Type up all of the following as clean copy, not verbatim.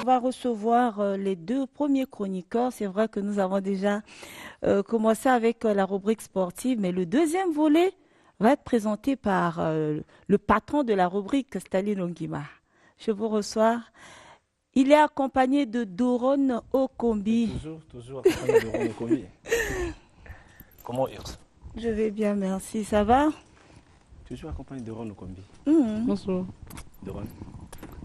va recevoir les deux premiers chroniqueurs. C'est vrai que nous avons déjà commencé avec la rubrique sportive, mais le deuxième volet va être présenté par le patron de la rubrique, Staline Ongima. Je vous reçois. Il est accompagné de Doron Okombi. Toujours accompagné de Doron Okombi. Comment Urs? Je vais bien, merci. Ça va? Toujours accompagné de Doron Okombi. Bonsoir. Doron.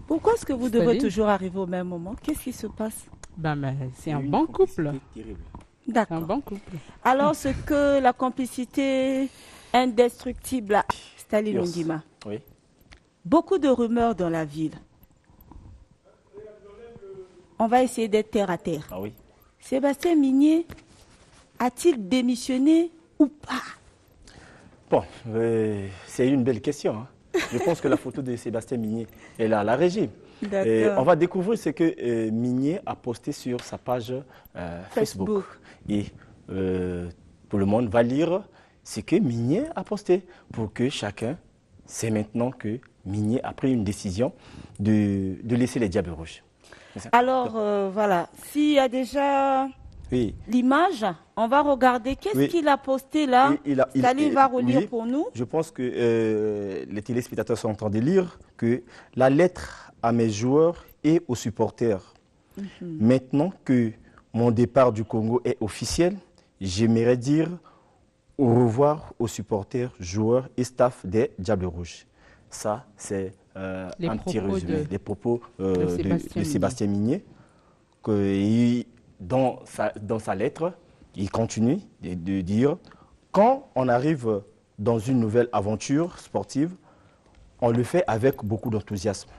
Pourquoi est-ce que vous devez Staline. toujours arriver au même moment? Qu'est-ce qui se passe? Mais c'est un Une bon complicité couple. terrible. C'est un D'accord. bon couple. Alors, ce que la complicité indestructible à Staline Urs. Ongima. Oui. Beaucoup de rumeurs dans la ville. On va essayer d'être terre à terre. Ah oui. Sébastien Migné a-t-il démissionné ou pas? Bon, c'est une belle question. Hein. Je pense que la photo de Sébastien Migné est là à la régie. On D'accord. va découvrir ce que Migné a posté sur sa page Facebook. Et tout le monde va lire ce que Migné a posté pour que chacun sait maintenant que Migné a pris une décision de laisser les Diables Rouges. C'est ça? Alors, voilà. S'il y a déjà Oui. l'image, on va regarder qu'est-ce Oui. qu'il a posté là. Oui, Staline va relire oui, pour nous. Je pense que les téléspectateurs sont en train de lire que la lettre à mes joueurs et aux supporters. Maintenant que mon départ du Congo est officiel, j'aimerais dire au revoir aux supporters, joueurs et staff des Diables Rouges. Ça, c'est Les un petit propos résumé de- des propos de de Sébastien Migné. Dans sa lettre, il continue de dire quand on arrive dans une nouvelle aventure sportive, on le fait avec beaucoup d'enthousiasme.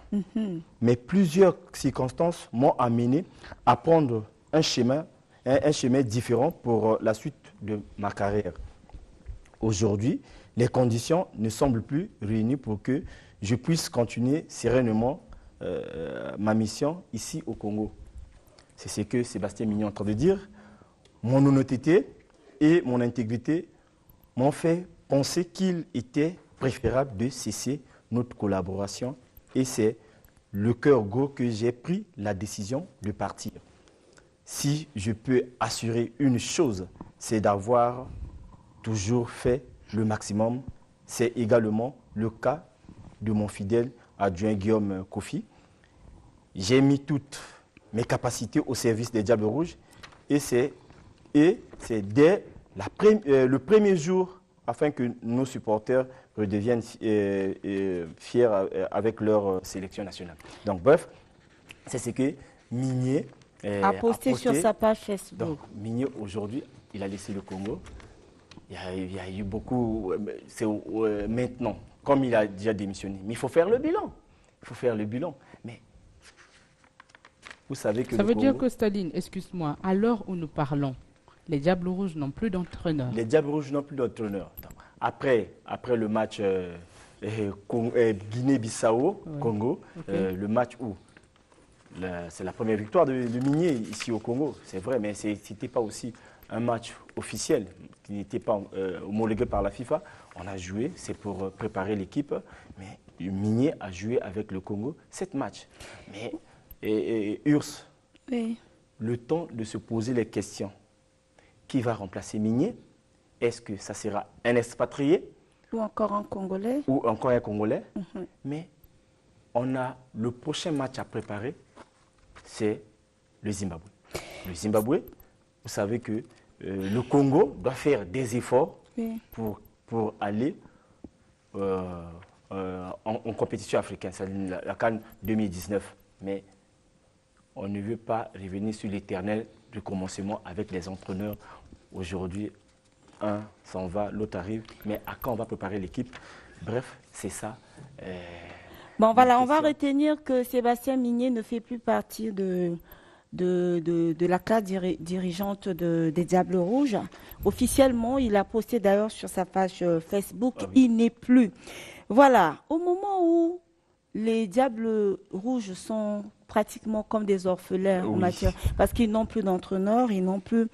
Mais plusieurs circonstances m'ont amené à prendre un chemin différent pour la suite de ma carrière. Aujourd'hui, les conditions ne semblent plus réunies pour que je puisse continuer sereinement ma mission ici au Congo. C'est ce que Sébastien Mignon est en train de dire. Mon honnêteté et mon intégrité m'ont fait penser qu'il était préférable de cesser notre collaboration et c'est le cœur gros que j'ai pris la décision de partir. Si je peux assurer une chose, c'est d'avoir toujours fait le maximum. C'est également le cas de mon fidèle adjoint Guillaume Kofi. J'ai mis toutes mes capacités au service des Diables Rouges et c'est dès le premier jour afin que nos supporters redeviennent fiers avec leur sélection nationale. Donc bref, c'est ce que Migné A posté sur sa page Facebook. Donc Migné aujourd'hui, il a laissé le Congo. Il y a eu beaucoup, c'est maintenant, comme il a déjà démissionné. Mais il faut faire le bilan. Il faut faire le bilan. Mais vous savez que Ça le veut dire Congo- que Staline, excuse-moi, à l'heure où nous parlons, les Diables Rouges n'ont plus d'entraîneur. Les Diables Rouges n'ont plus d'entraîneur. Après le match Guinée-Bissau, Ouais. Congo, Ok. le match où c'est la première victoire de Migné ici au Congo, c'est vrai, mais ce n'était pas aussi un match officiel qui n'était pas homologué par la FIFA. On a joué, c'est pour préparer l'équipe, mais Migné a joué avec le Congo 7 matchs. Mais Urs, Oui. le temps de se poser les questions. Qui va remplacer Migné? Est-ce que ça sera un expatrié Ou encore en Congolais. ou encore un Congolais? Mais on a le prochain match à préparer, c'est le Zimbabwe. Le Zimbabwe, vous savez que le Congo doit faire des efforts Oui. pour aller en compétition africaine, c'est la CAN 2019. Mais on ne veut pas revenir sur l'éternel du commencement avec les entraîneurs. Aujourd'hui, un s'en va, l'autre arrive. Mais à quand on va préparer l'équipe? Bref, c'est ça. Bon, voilà, on va question. retenir que Sébastien Migné ne fait plus partie de la classe dirigeante des Diables Rouges. Officiellement, il a posté d'ailleurs sur sa page Facebook, Ah oui. il n'est plus. Voilà, au moment où les Diables Rouges sont pratiquement comme des orphelins en Oui. matière, parce qu'ils n'ont plus d'entraîneur, ils n'ont plus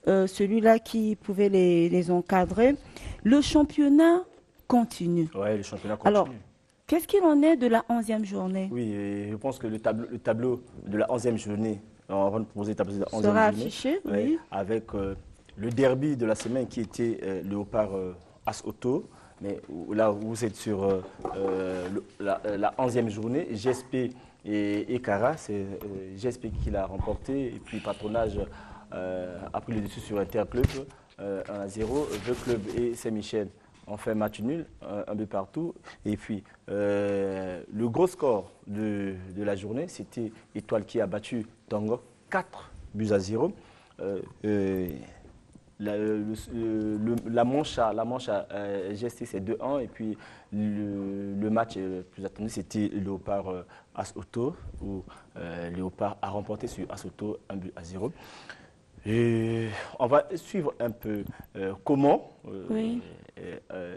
celui-là qui pouvait les encadrer. Le championnat continue. Ouais, le championnat continue. Alors, Qu'est-ce qu'il en est de la 11e journée? Oui, et je pense que le tableau de la 11e journée, on va nous proposer le tableau de la 11e Sera journée. affiché, Ouais, oui. avec le derby de la semaine qui était Léopard As Auto. Mais là, vous êtes sur la 11e journée. GSP et Cara, c'est GSP qui l'a remporté. Et puis Patronage a pris le dessus sur Interclub 1-0. Le Club et Saint-Michel ont fait match nul, un but partout. Et puis le gros score de la journée, c'était Étoile qui a battu Tango 4-0. La manche à GST, c'est 2-1. Et puis le match plus attendu, c'était Léopard As Auto, où Léopard a remporté sur As Auto 1-0. Et on va suivre un peu comment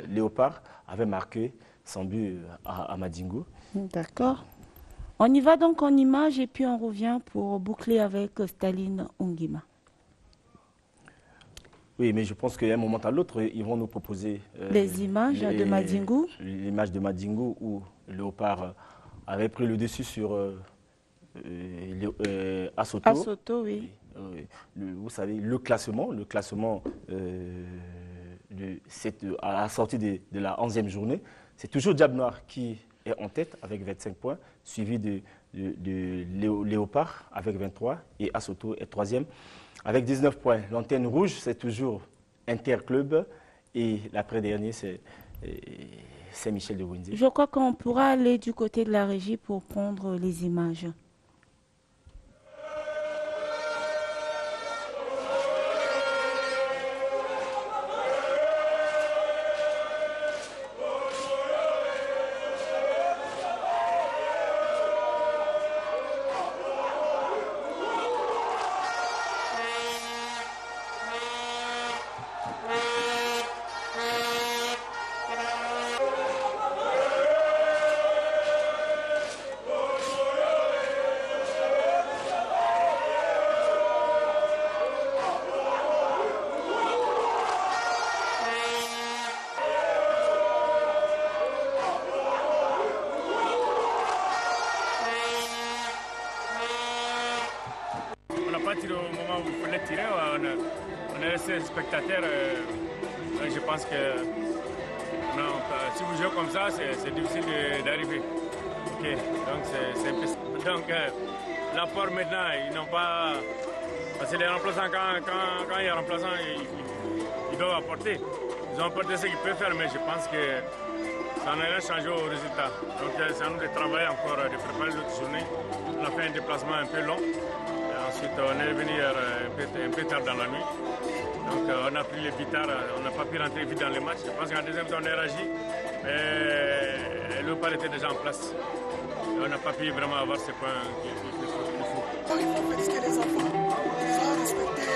Léopard avait marqué son but à Madingo. D'accord. On y va donc en images et puis on revient pour boucler avec Staline Ongima. Oui, mais je pense qu'à un moment à l'autre, ils vont nous proposer les images de Madingo. L'image de Madingo où Léopard avait pris le dessus sur Asoto. Asoto, oui. Vous savez, le classement à la sortie de la 11e journée, c'est toujours Diable Noir qui est en tête avec 25 points, suivi de Léopard avec 23 et Asoto est 3e. Avec 19 points, l'antenne rouge, c'est toujours Interclub et l'après-dernier, c'est Saint-Michel de Windsor. Je crois qu'on pourra aller du côté de la régie pour prendre les images. Au moment où il fallait tirer, on est resté spectateur. Je pense que non, si vous jouez comme ça, c'est difficile d'arriver. Okay. Donc c'est un peu... Donc l'apport maintenant, ils n'ont pas... Parce que les remplaçants, quand il y a un remplaçant, ils doivent apporter. Ils ont apporté ce qu'ils peuvent faire, mais je pense que ça n'a rien changé au résultat. Donc c'est à nous de travailler encore, de préparer l'autre journée. On a fait un déplacement un peu long. Ensuite, on est venu un peu tard dans la nuit. Donc, on a pris les guitares, on n'a pas pu rentrer vite dans les matchs. Je pense qu'en deuxième temps, on a réagi, mais le pas était déjà en place. Et on n'a pas pu vraiment avoir ces points qu'il faut. Il faut féliciter les enfants. Ils ont respecté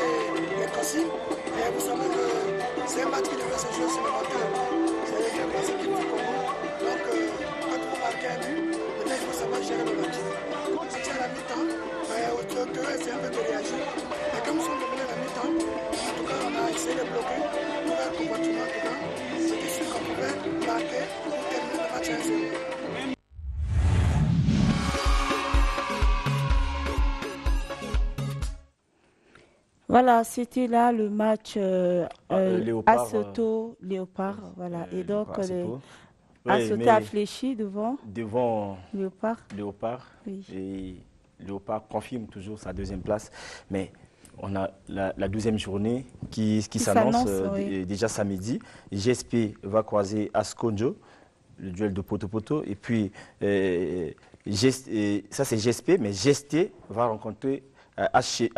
les consignes. Et vous savez que c'est un match qui devait se jouer sur le matin. C'est les deux équipes du Congo. Donc, quand vous marquez un but, peut-être qu'il faut savoir gérer le match. C'était à la mi-temps. On devait essayer un peu de réagir. Et comme nous sommes devenus à la mi-temps, en tout cas, on a essayé de bloquer tout le combattement. C'était sûr qu'on pouvait marquer pour terminer le match à 1-0. Voilà, c'était là le match Léopard, Léopard. Voilà. Et donc, Oui, Asoto a fléchi devant Léopard. Oui. Et Léopard confirme toujours sa deuxième place. Mais on a la 12e journée qui s'annonce déjà samedi. GSP va croiser Asconjo, le duel de Poto-Poto. Et puis, ça c'est GSP, mais GST va rencontrer H.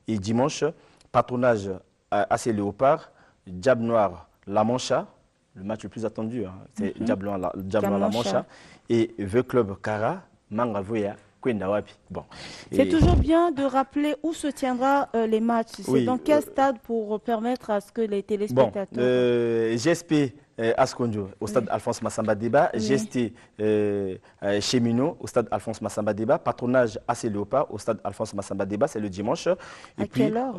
Et dimanche, Patronage AC Léopard, Diable Noir La Mancha. Le match le plus attendu, hein, c'est Diable Noir La Mancha. Et The Club Cara, Mangavoya. Bon. C'est toujours bien de rappeler où se tiendra les matchs. C'est dans quel stade pour permettre à ce que les téléspectateurs... GSP Askondio au stade Alphonse Massamba Débat, GST Cheminot au stade Alphonse Massamba Débat, Patronage AC Léopard au stade Alphonse Massamba Débat, c'est le dimanche. À quelle heure?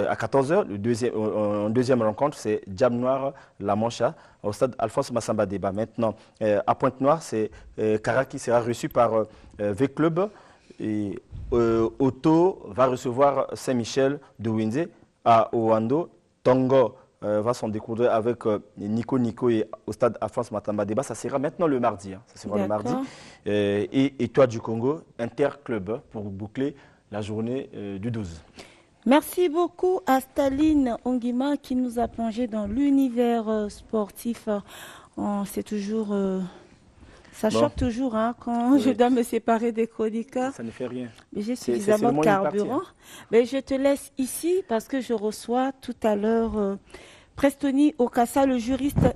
À 14h, en deuxième rencontre, c'est Diable Noir La Mancha au stade Alphonse Massamba Débat. Maintenant, à Pointe-Noire, c'est Cara qui sera reçu par V-Club. Et Otto va recevoir Saint-Michel de Windsor à Oando. Tongo va s'en découdre avec Nico et au stade Alphonse Massamba Débat. Ça sera maintenant le mardi. Ça sera le mardi. Et Étoile du Congo, Interclub pour boucler la journée du 12. Merci beaucoup à Staline Ongima qui nous a plongé dans l'univers sportif. C'est toujours... Ça choque toujours quand je dois me séparer des chroniqueurs. Ça ne fait rien. Mais j'ai suffisamment de carburant. Mais je te laisse ici parce que je reçois tout à l'heure Prestoni Okassa, le juriste.